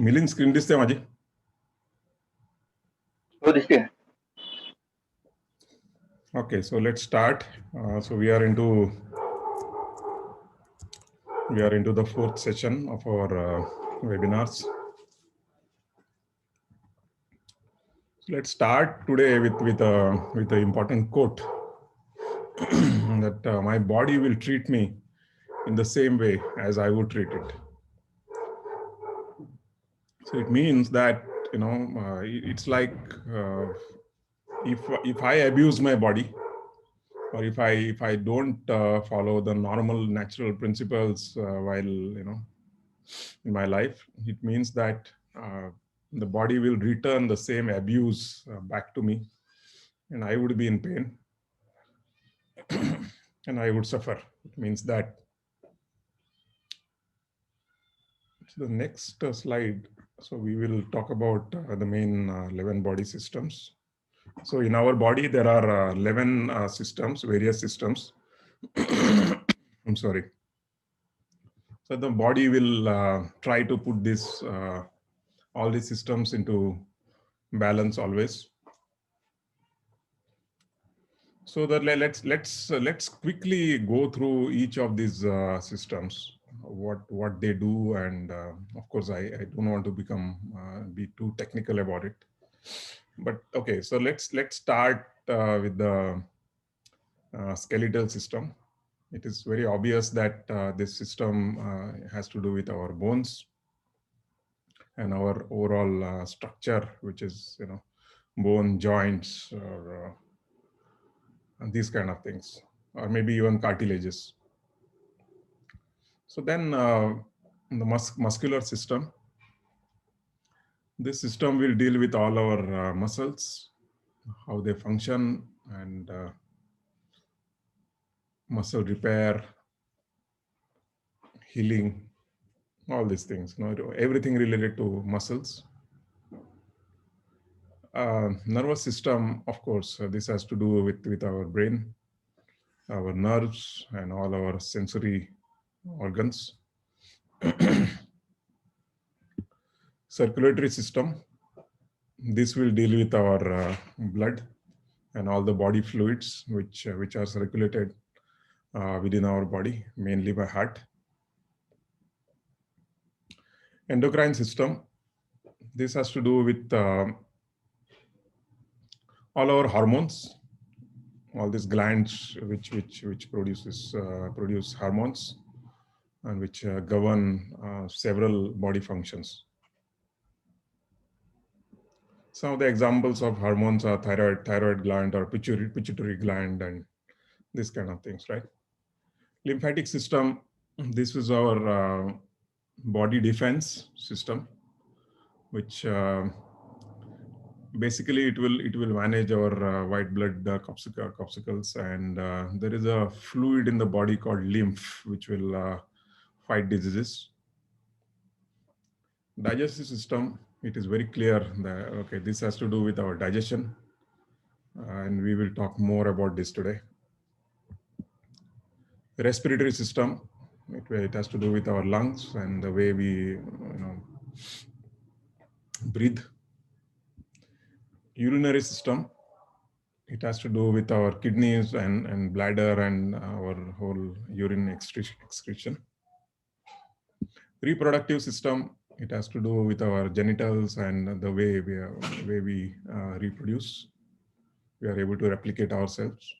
Milling screen दिसते माझी? हो दिसते. Okay, so let's start. So we are into the fourth session of our webinars. So let's start today with an important quote that my body will treat me in the same way as I would treat it. So it means that it's like if I abuse my body, or if I don't follow the normal natural principles while in my life, it means that the body will return the same abuse back to me, and I would be in pain and I would suffer. It means that. So the next slide. So we will talk about the main 11 body systems. So in our body, there are 11 systems, various systems. I'm sorry. So the body will try to put this all these systems into balance always. So that let's quickly go through each of these systems, what they do, and of course I don't want to be too technical about it. But okay, so let's start with the skeletal system. It is very obvious that this system has to do with our bones and our overall structure, which is bone, joints, or these kind of things, or maybe even cartilages. So then the muscular system. This system will deal with all our muscles, how they function, and muscle repair, healing, all these things, everything related to muscles. Nervous system, of course, this has to do with our brain, our nerves, and all our sensory organs. Circulatory system, this will deal with our blood and all the body fluids which are circulated within our body, mainly by heart. Endocrine system, this has to do with all our hormones, all these glands which produce hormones and which govern several body functions. Some of the examples of hormones are thyroid gland or pituitary gland and these kind of things, right? Lymphatic system, this is our body defense system, which basically it will manage our white blood corpuscles, and there is a fluid in the body called lymph which will fight diseases. Digestive system, it is very clear that okay, this has to do with our digestion, and we will talk more about this today. Respiratory system, it has to do with our lungs and the way we breathe. Urinary system, it has to do with our kidneys and bladder and our whole urine excretion. Reproductive system, it has to do with our genitals and the way we reproduce. We are able to replicate ourselves.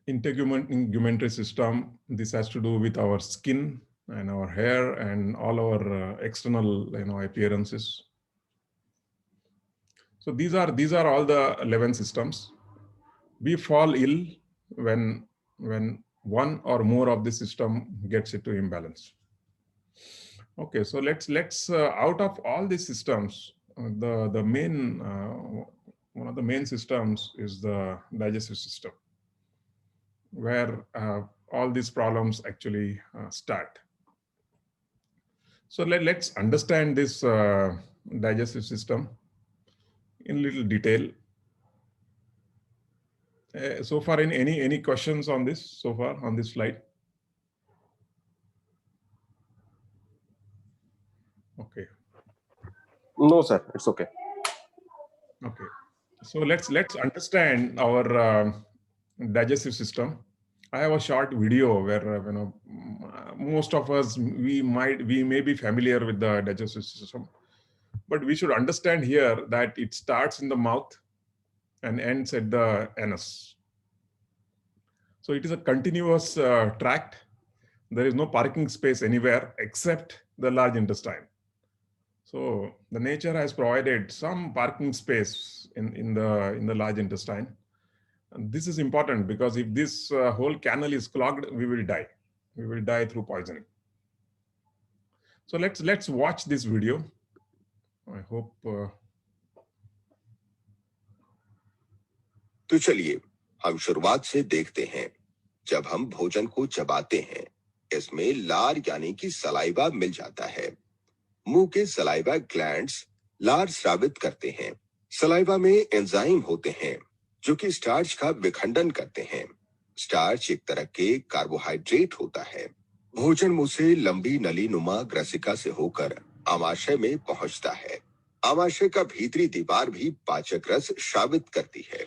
Integumentary system, this has to do with our skin and our hair and all our external appearances. So these are all the 11 systems. We fall ill when one or more of the system gets into imbalance. Okay, so let's out of all these systems, the main one of the main systems is the digestive system, where all these problems actually start. So let's understand this digestive system in little detail. So far, any questions on this so far on this slide? Okay. No, sir, it's okay. Okay. So let's understand our digestive system. I have a short video where most of us we may be familiar with the digestive system, but we should understand here that it starts in the mouth and ends at the anus. So it is a continuous tract. There is no parking space anywhere except the large intestine. So the nature has provided some parking space in the large intestine. And this is important because if this whole canal is clogged, we will die. We will die through poisoning. So let's watch this video. I hope. तो चलिए हम शुरुआत से देखते हैं। जब हम भोजन को चबाते हैं, इसमें लार यानी कि सलाइवा मिल जाता है। मुंह के सलाइवा ग्लैंड्स लार स्रावित करते हैं। सलाइवा में एंजाइम होते हैं जो कि स्टार्च का विखंडन करते हैं। स्टार्च एक तरह के कार्बोहाइड्रेट होता है। भोजन मुंह से लंबी नली नुमा ग्रसिका से होकर आमाशय में पहुंचता है। आमाशय का भीतरी दीवार भी पाचक रस स्रावित करती है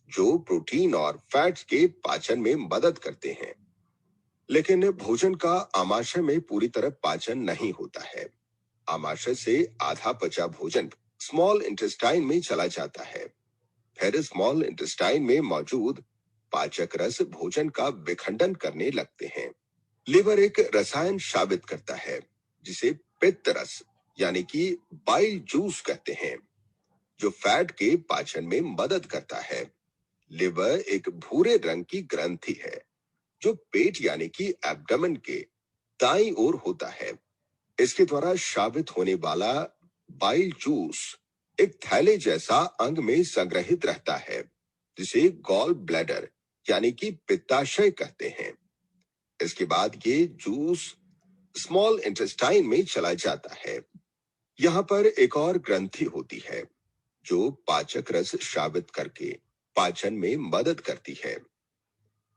जो प्रोटीन और फैट्स के पाचन में मदद करते हैं। लेकिन भोजन का आमाशय में पूरी तरह पाचन नहीं होता है। आमाशय से आधा पचा भोजन स्मॉल इंटेस्टाइन में चला जाता है। फिर स्मॉल इंटेस्टाइन में मौजूद पाचक रस भोजन का विखंडन करने लगते हैं। लिवर एक रसायन स्रावित करता है जिसे पित्त रस यानी कि बाइल जूस कहते हैं, जो फैट के पाचन में मदद करता है। लिवर एक भूरे रंग की ग्रंथि है जो पेट यानी कि एब्डोमेन के दाईं ओर होता है। इसके द्वारा स्रावित होने वाला बाइल जूस एक थैले जैसा अंग में संग्रहित रहता है जिसे गॉल ब्लैडर यानी कि पित्ताशय कहते हैं। इसके बाद ये जूस स्मॉल इंटेस्टाइन में चला जाता है। यहाँ पर एक और ग्रंथि होती है जो पाचक रस स्रावित करके पाचन में मदद करती है।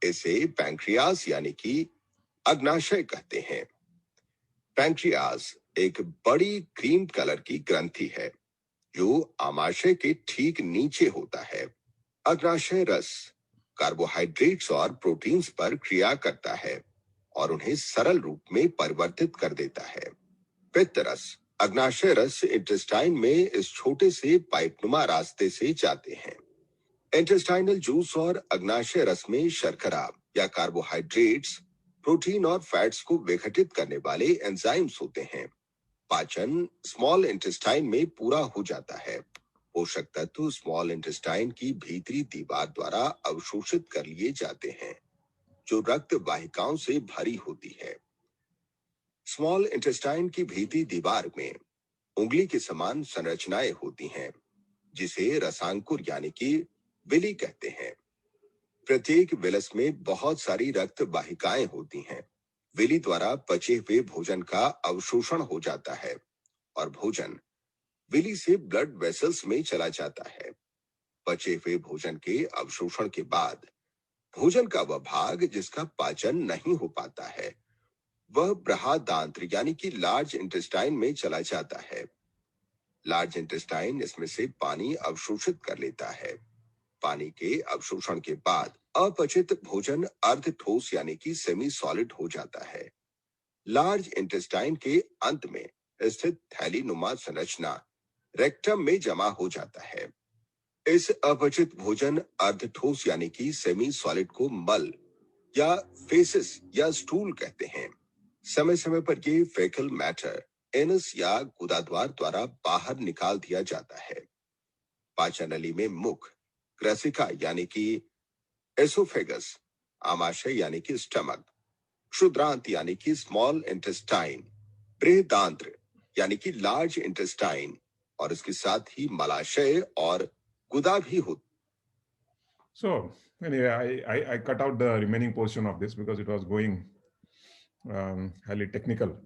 इसे पैंक्रियास यानी कि अग्नाशय कहते हैं। पैंक्रियास एक बड़ी क्रीम कलर की ग्रंथि है जो आमाशय के ठीक नीचे होता है। अग्नाशय रस कार्बोहाइड्रेट्स और प्रोटीन्स पर क्रिया करता है और उन्हें सरल रूप में परिवर्तित कर देता है। पित्त रस अग्नाशय रस इंटेस्टाइन में इस छोटे से पाइपनुमा रास्ते से जाते हैं। इंटेस्टाइनल जूस और अग्नाशय रस में शर्करा या कार्बोहाइड्रेट्स, प्रोटीन और फैट्स को विघटित करने वाले एंजाइम्स होते हैं। पाचन स्मॉल इंटेस्टाइन में पूरा हो जाता है। पोषक तत्व स्मॉल इंटेस्टाइन की भीतरी दीवार द्वारा अवशोषित कर लिए जाते हैं जो रक्त वाहिकाओं से भरी होती है। स्मॉल इंटेस्टाइन की भीतरी दीवार में उंगली के समान संरचनाएं होती हैं जिसे रसांकुर यानी कि विली कहते हैं। प्रत्येक विलस में बहुत सारी रक्त वाहिकाएं होती हैं। विली द्वारा पचे हुए भोजन का अवशोषण हो जाता है और भोजन विली से ब्लड वेसल्स में चला जाता है। पचे हुए भोजन के अवशोषण के बाद भोजन का वह भाग जिसका पाचन नहीं हो पाता है वह बृहदांत्र यानी कि लार्ज इंटेस्टाइन में चला जाता है। लार्ज इंटेस्टाइन इसमें से पानी अवशोषित कर लेता है। पानी के अवशोषण के बाद अपचित भोजन अर्ध ठोस यानी कि सेमी सॉलिड हो जाता है। लार्ज इंटेस्टाइन के अंत में स्थित थैली नुमा संरचना रेक्टम में जमा हो जाता है। इस अपचित भोजन अर्ध ठोस यानी कि सेमी सॉलिड को मल या फेसिस या स्टूल कहते हैं। समय समय पर ये फेकल मैटर एनस या गुदाद्वार द्वारा बाहर निकाल दिया जाता है। पाचन नली में मुख, ग्रसिका यानी कि एसोफेगस, आमाशय यानी कि स्टमक, क्षुद्रांत यानी कि स्मॉल इंटेस्टाइन, बृहदांत्र यानी कि लार्ज इंटेस्टाइन और इसके साथ ही मलाशय और गुदा भी होता। So anyway, I cut out the remaining portion of this because it was going highly technical.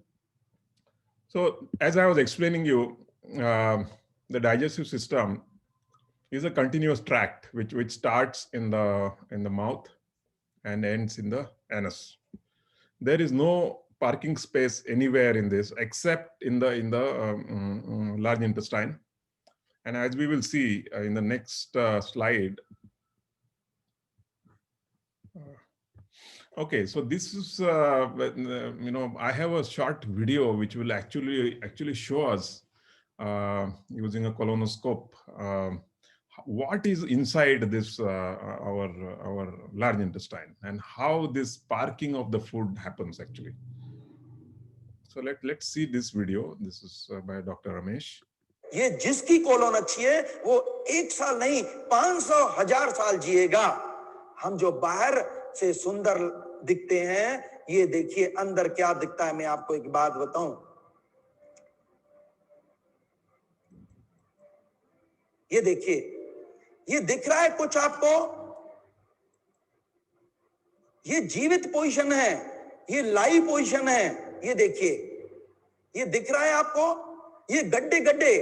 So as I was explaining you, the digestive system is a continuous tract which starts in the mouth and ends in the anus. There is no parking space anywhere in this except in the large intestine. And as we will see in the next slide. Okay, so this is I have a short video which will actually show us using a colonoscope what is inside this our large intestine and how this parking of the food happens actually. So let's see this video. This is by Dr. Ramesh. ये जिसकी colon अच्छी है वो 1 साल नहीं 500,000 साल जिएगा। हम जो बाहर से सुंदर दिखते हैं, ये देखिए अंदर क्या दिखता है। मैं आपको एक बात बताऊं, ये देखिए, ये दिख रहा है कुछ आपको? ये जीवित पोजीशन है, ये लाइव पोजीशन है। ये देखिए, ये दिख रहा है आपको? ये गड्ढे गड्ढे,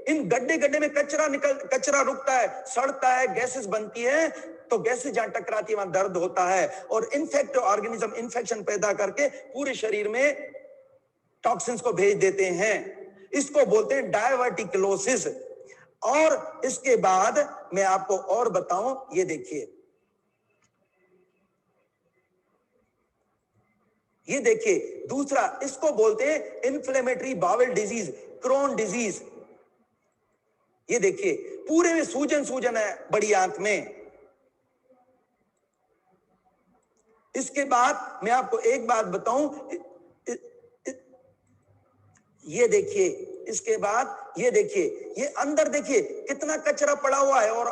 इन गड्ढे गड्ढे में कचरा रुकता है, सड़ता है, गैसेस बनती है। तो गैसेस जहां टकराती है वहां दर्द होता है और इन्फेक्ट ऑर्गेनिज्म इन्फेक्शन पैदा करके पूरे शरीर में टॉक्सिन्स को भेज देते हैं। इसको बोलते हैं डायवर्टिकुलोसिस। और इसके बाद मैं आपको और बताऊं, ये देखिए, ये देखिए दूसरा, इसको बोलते हैं inflammatory bowel disease, Crohn disease. ये देखिए पूरे में सूजन है बड़ी आंत में। इसके बाद मैं आपको एक बात बताऊं, ये देखिए, इसके बाद ये देखिए, ये अंदर देखिए कितना कचरा पड़ा हुआ है और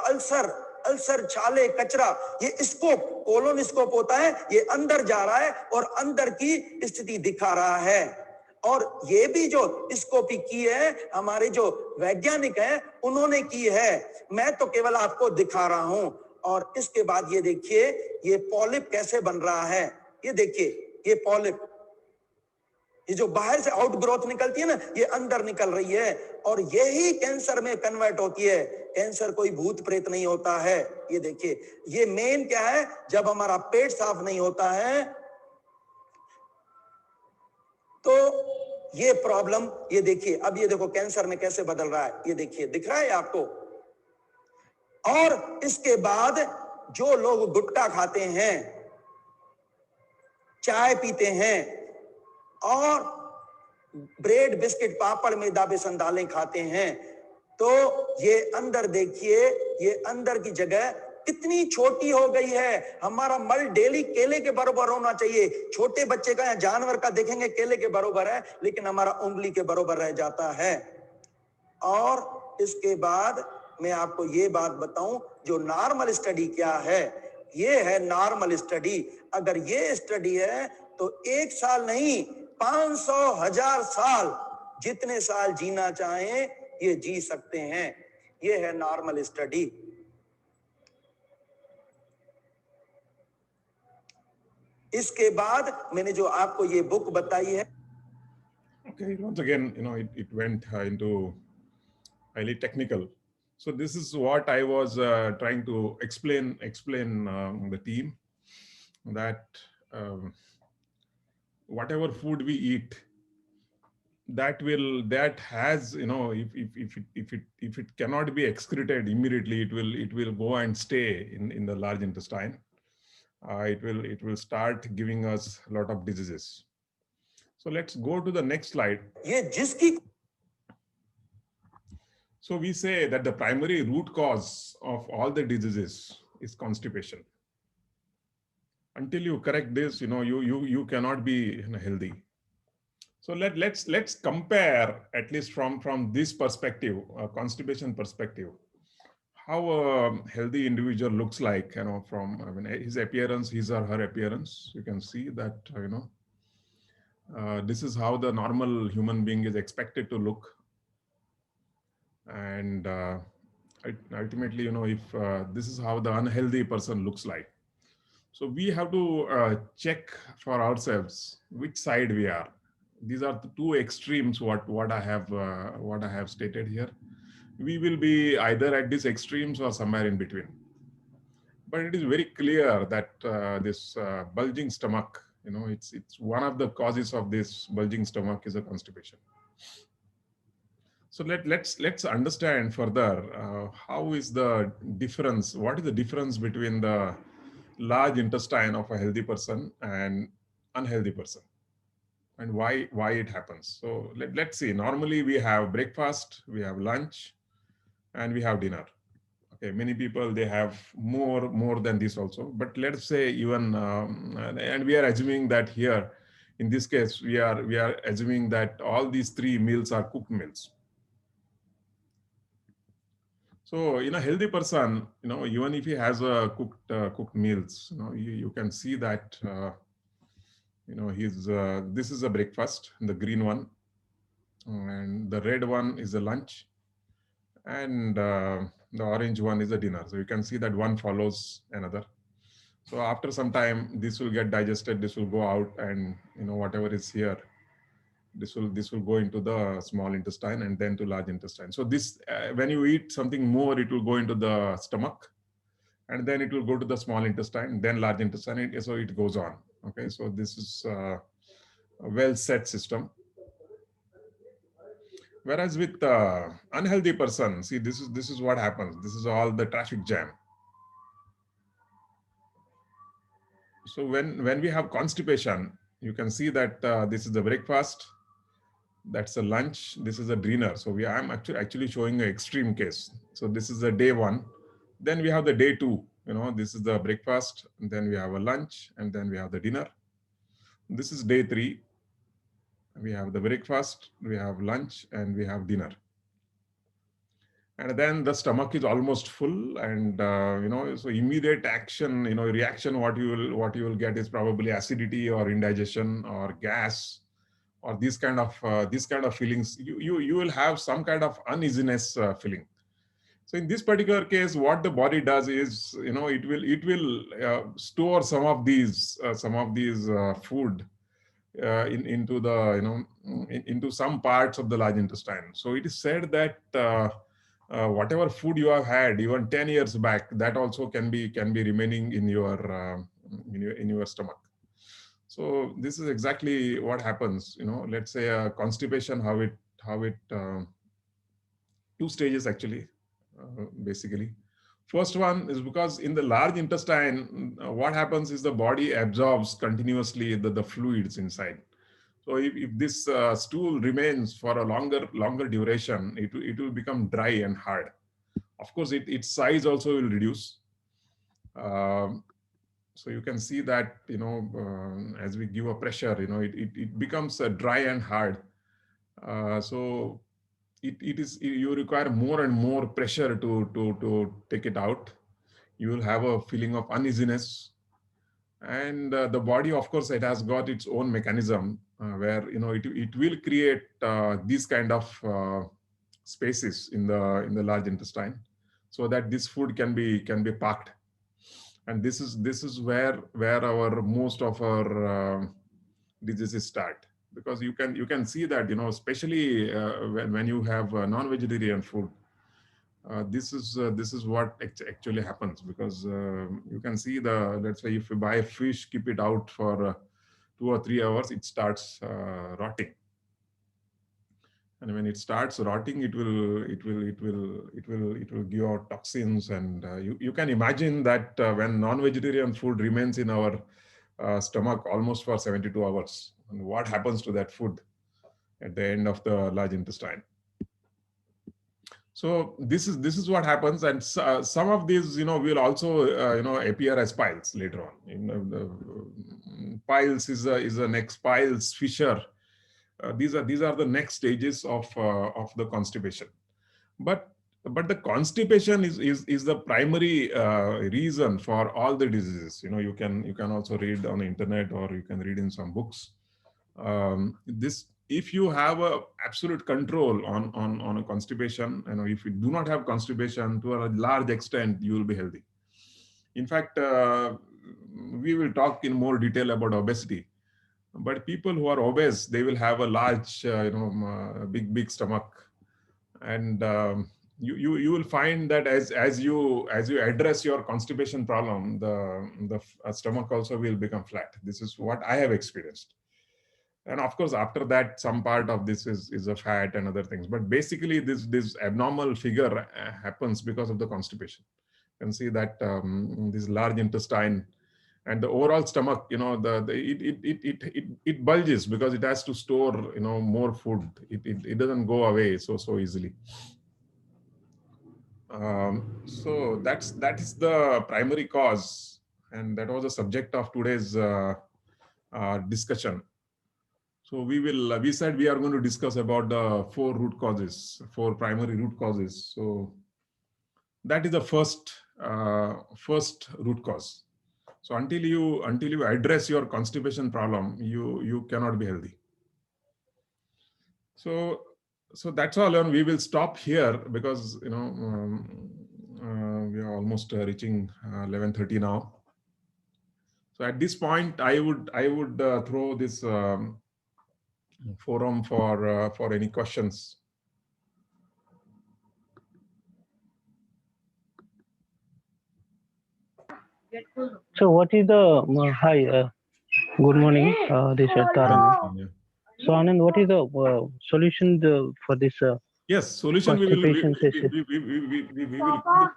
अल्सर छाले कचरा। ये स्कोप, कोलोन स्कोप होता है, ये अंदर जा रहा है और अंदर की स्थिति दिखा रहा है। और ये भी जो स्कोपी की है हमारे जो वैज्ञानिक हैं उन्होंने की है, मैं तो केवल आपको दिखा रहा हूं। और इसके बाद ये देखिए ये पॉलिप कैसे बन रहा है। ये देखिए ये पॉलिप, ये जो बाहर से आउट ग्रोथ निकलती है ना, ये अंदर निकल रही है और यही कैंसर में कन्वर्ट होती है। कैंसर कोई भूत प्रेत नहीं होता है। ये देखिए, ये मेन क्या है, जब हमारा पेट साफ नहीं होता है तो ये प्रॉब्लम, ये देखिए अब ये देखो कैंसर में कैसे बदल रहा है। ये देखिए, दिख रहा है आपको? और इसके बाद जो लोग गुटखा खाते हैं, चाय पीते हैं और ब्रेड बिस्किट पापड़ मैदा बेसन दालें खाते हैं, तो ये अंदर देखिए, ये अंदर की जगह कितनी छोटी हो गई है। हमारा मल डेली केले के बराबर होना चाहिए। छोटे बच्चे का या जानवर का देखेंगे केले के बराबर है, लेकिन हमारा उंगली के बराबर रह जाता है। और इसके बाद मैं आपको ये बात बताऊं, जो नॉर्मल स्टडी क्या है, ये है नॉर्मल स्टडी। अगर ये स्टडी है तो 1 साल नहीं 500,000 साल, जितने साल जीना चाहें ये जी सकते हैं। ये है नॉर्मल स्टडी। इसके बाद मैंने जो आपको ये बुक बताई है, Okay, once again, it went into highly technical. So this is what I was trying to explain the team, that whatever food we eat, that has, if it cannot be excreted immediately, it will go and stay in the large intestine. It will start giving us a lot of diseases. So let's go to the next slide. ये जिसकी, So we say that the primary root cause of all the diseases is constipation. Until you correct this, you cannot be healthy. So let's compare, at least from this perspective, constipation perspective, how a healthy individual looks like, from his appearance, his or her appearance. You can see that, this is how the normal human being is expected to look. And ultimately, if this is how the unhealthy person looks like. So we have to check for ourselves which side we are. These are the two extremes. What I have stated here. We will be either at these extremes or somewhere in between. But it is very clear that this bulging stomach, It's one of the causes of this bulging stomach is a constipation. So let's understand further how is the difference. What is the difference between the large intestine of a healthy person and unhealthy person, and why it happens? So let's see. Normally we have breakfast, we have lunch, and we have dinner. Okay, many people they have more than this also. But let's say even and we are assuming that here, in this case, we are assuming that all these three meals are cooked meals. So in a healthy person, even if he has a cooked meals, you can see that he's this is a breakfast, the green one, and the red one is a lunch, and the orange one is a dinner. So you can see that one follows another. So after some time, this will get digested. This will go out, and whatever is here, this will go into the small intestine and then to large intestine. So this when you eat something more, it will go into the stomach, and then it will go to the small intestine, then large intestine. So it goes on. Okay, so this is a well set system. Whereas with unhealthy person, see, this is what happens. This is all the traffic jam. So when we have constipation, you can see that this is the breakfast, that's a lunch, this is a dinner. So I'm actually showing an extreme case. So this is the day one. Then we have the day two. This is the breakfast, and then we have a lunch, and then we have the dinner. This is day three. We have the breakfast, we have lunch, and we have dinner. And then the stomach is almost full, and so immediate action, reaction, what you will get is probably acidity or indigestion or gas, or these kind of feelings. You will have some kind of uneasiness feeling. So in this particular case, what the body does is, it will store some of these food into the into some parts of the large intestine. So it is said that whatever food you have had even 10 years back, that also can be remaining in your stomach. So this is exactly what happens. Let's say constipation, how it two stages actually, basically. First one is because in the large intestine, what happens is the body absorbs continuously the fluids inside. So if this stool remains for a longer duration, it will become dry and hard. Of course, its size also will reduce. So you can see that, as we give a pressure, it becomes dry and hard. So you require more and more pressure to take it out. You will have a feeling of uneasiness. And the body, of course, it has got its own mechanism where it will create these kind of spaces in the large intestine, so that this food can be packed. And this is where our most of our diseases start, because you can see that especially when you have non-vegetarian food. This is what actually happens, because you can see let's say if you buy fish, keep it out for 2 or 3 hours, it starts rotting. And when it starts rotting, it will give out toxins. And you can imagine that when non-vegetarian food remains in our stomach almost for 72 hours, and what happens to that food at the end of the large intestine. So this is what happens, and some of these will also appear as piles later on. The piles is a next piles, fissure. These are the next stages of the constipation. But the constipation is the primary reason for all the diseases. You can also read on the internet, or you can read in some books. If you have a absolute control on a constipation, if you do not have constipation, to a large extent you will be healthy. In fact, we will talk in more detail about obesity. But people who are obese, they will have a large big stomach, and you will find that as you address your constipation problem, the stomach also will become flat. This is what I have experienced. And of course, after that, some part of this is a fat and other things. But basically, this abnormal figure happens because of the constipation. You can see that this large intestine and the overall stomach, it bulges because it has to store, more food. It doesn't go away so easily. So that is the primary cause, and that was the subject of today's discussion. So we said we are going to discuss about the four primary root causes. So that is the first root cause. So until you address your constipation problem, you cannot be healthy. So that's all. And we will stop here because we are almost reaching 11:30 now. So at this point, I would throw this forum for any questions. So what is the hi? Good morning. This is Taran. Yeah. So Anand, what is the solution for this? Yes, solution. We will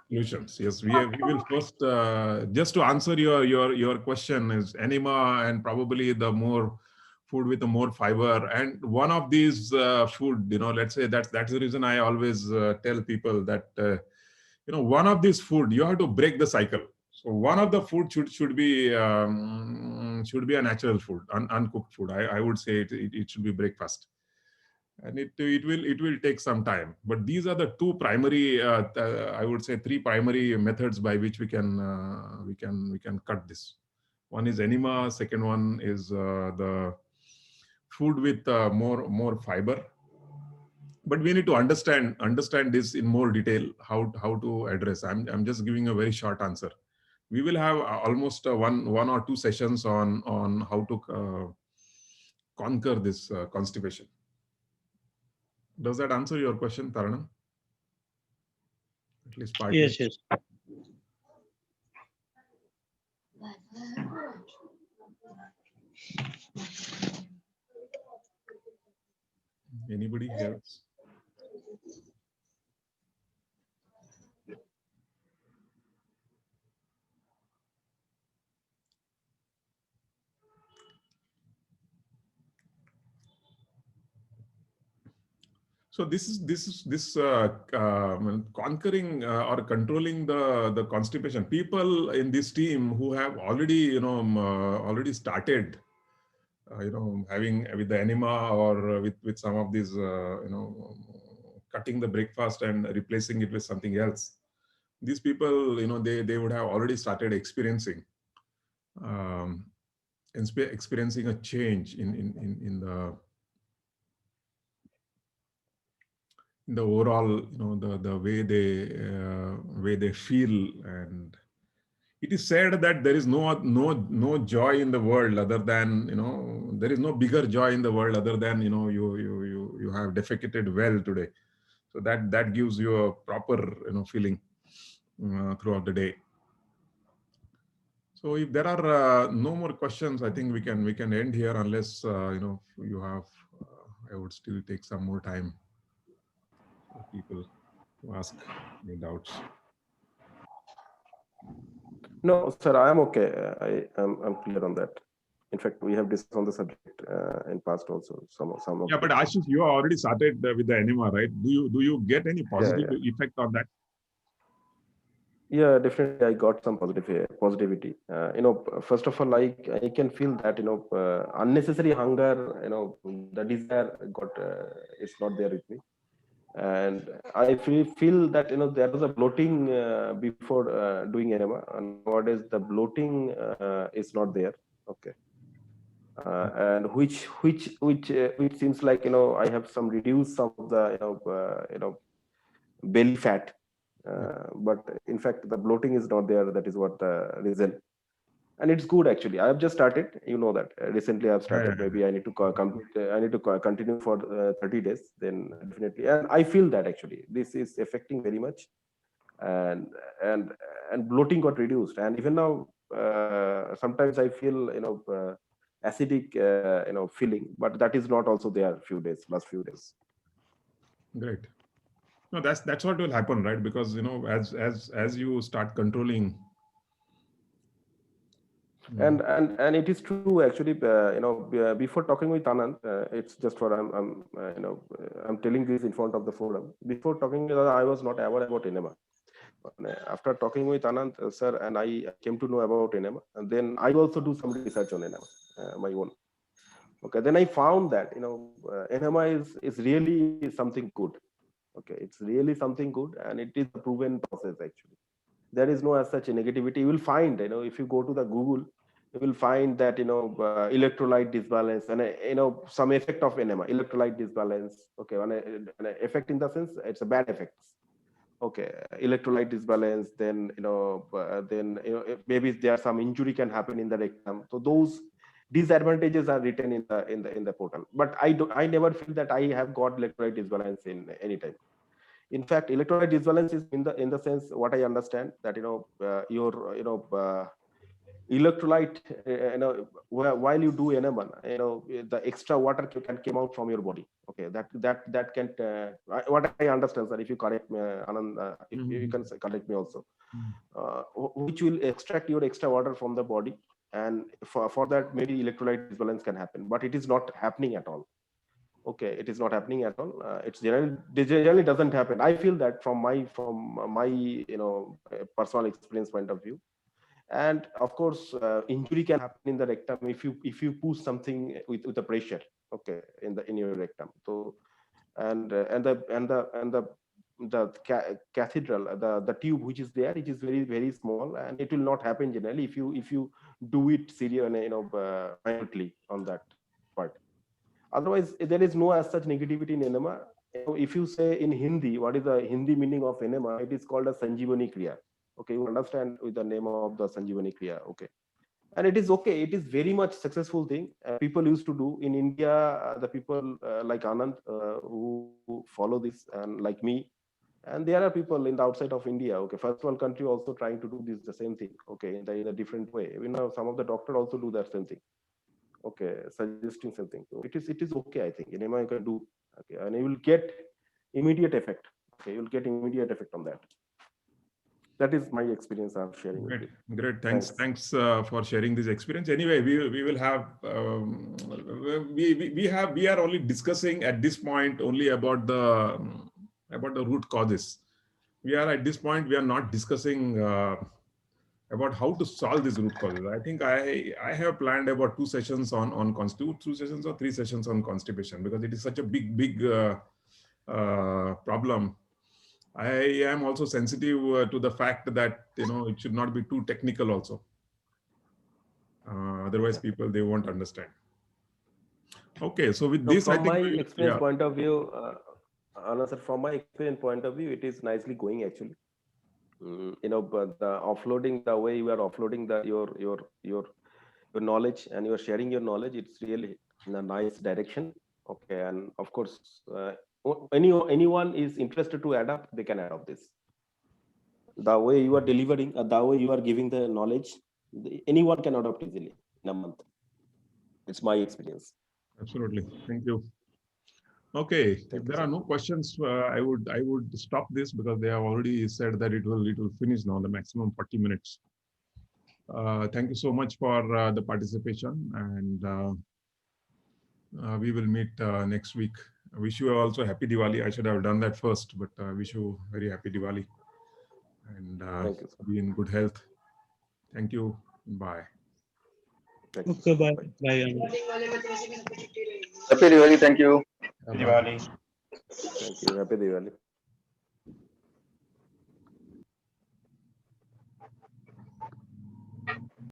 solutions. Yes, we will first just to answer your question is enema and probably the more food with the more fiber, and one of these food, let's say that's the reason I always tell people that one of these food you have to break the cycle. So one of the food should be a natural food, uncooked food. I would say it should be breakfast. And it will take some time, but these are the two primary I would say three primary methods by which we can cut this. One is enema, second one is the food with more fiber. But we need to understand this in more detail, how to address. I'm just giving a very short answer. We will have almost one or two sessions on how to conquer this constipation. Does that answer your question, Taranam? At least partly. Yes. Anybody else? So this is conquering or controlling the constipation. People in this team who have already already started having with the enema or with some of these cutting the breakfast and replacing it with something else. These people they would have already started experiencing experiencing a change in the overall the way they feel. And it is said that there is no joy in the world other than there is no bigger joy in the world other than you have defecated well today. So that gives you a proper feeling throughout the day. So if there are no more questions, I think we can end here, unless you have I would still take some more time for people to ask any doubts. No, sir, I am okay. I'm clear on that. In fact, we have discussed on the subject in past also. Some of Yeah, but Ashish, you have already started with the enema, right? Do you get any positive effect on that? Yeah, definitely. I got some positivity. First of all, I can feel that unnecessary hunger. The desire is not there with me, and I feel that there was a bloating before doing enema, and nowadays the bloating is not there. Okay. And which seems like I have some reduced some of the belly fat, but in fact the bloating is not there. That is what the reason. And it's good actually. I have just started, you know that recently I've Yeah, started. Maybe I need to complete, I need to continue for 30 days, then definitely. And I feel that actually this is affecting very much. and and and bloating got reduced, and even now sometimes I feel, acidic, feeling, but that is not also there last few days. great. No, that's what will happen, right? Because as you start controlling. And it is true actually. Before talking with Anand, it's just for I'm telling this in front of the forum. Before talking with Anand, I was not aware about enema. After talking with Anand sir, and I came to know about enema, and then I also do some research on enema, my own. Okay, then I found that enema is really something good. Okay, it's really something good, and it is a proven process actually. There is no as such negativity. You will find, if you go to the Google, you will find that electrolyte disbalance, and some effect of enema, electrolyte disbalance. Okay, an effect in the sense it's a bad effect. Okay, electrolyte disbalance, then maybe there some injury can happen in the rectum. So those disadvantages are written in the portal, but I never feel that I have got electrolyte disbalance in any time. In fact, electrolyte disbalance is in the sense what I understand, that your electrolyte, while you do enema, the extra water can come out from your body. Okay, that can what I understand, sir, if you correct me, Anand, if you can correct me also, which will extract your extra water from the body, and for that maybe electrolyte disbalance can happen, but it is not happening at all. Okay, it is not happening at all. It's generally doesn't happen. I feel that from my personal experience point of view. And of course, injury can happen in the rectum if you push something with the pressure, okay, in your rectum. So and the cathedral, the tube which is there, it is very very small, and it will not happen generally if you do it seriously, minutely on that part. Otherwise, there is no as such negativity in enema. If you say in Hindi, what is the Hindi meaning of enema? It is called a Sanjivani Kriya. Okay, you understand with the name of the Sanjivani Kriya. Okay, and it is okay. It is very much successful thing. People used to do in India. The people like Anand who follow this, and like me, and there are people in the outside of India. Okay, first world country also trying to do this the same thing. Okay, in a different way. Some of the doctor also do that same thing. Okay, suggesting something. So it is okay, I think. Enema you can do. Okay, and you will get immediate effect. Okay, you'll get immediate effect on that. That is my experience I'm sharing with you. Great. Thanks for sharing this experience. Anyway, we will have we are only discussing at this point only about the root causes. We are at this point, we are not discussing about how to solve these root causes. I think I have planned about 2 sessions on 2 sessions or 3 sessions on constipation, because it is such a big problem. I am also sensitive to the fact that it should not be too technical also. Otherwise, people, they won't understand. Okay, so with this, from I think my experience point of view, Anand, from my experience point of view, it is nicely going actually. But the offloading, the way you are offloading your knowledge, and you are sharing your knowledge, it's really in a nice direction. Okay, and of course, anyone is interested to adapt, they can adopt this. The way you are delivering, the way you are giving the knowledge, anyone can adopt easily in a month. It's my experience. Absolutely. Thank you. Okay, if there are no questions, I would stop this, because they have already said that it will finish now, the maximum 40 minutes. Thank you so much for the participation, and we will meet next week. I wish you also happy Diwali. I should have done that first, but wish you very happy Diwali, and Thank you, sir. be in good health. Thank you. Bye. Thank you. Okay, bye. Bye. Happy Diwali. Thank you. Bye. Diwali. Thank you. Happy Diwali.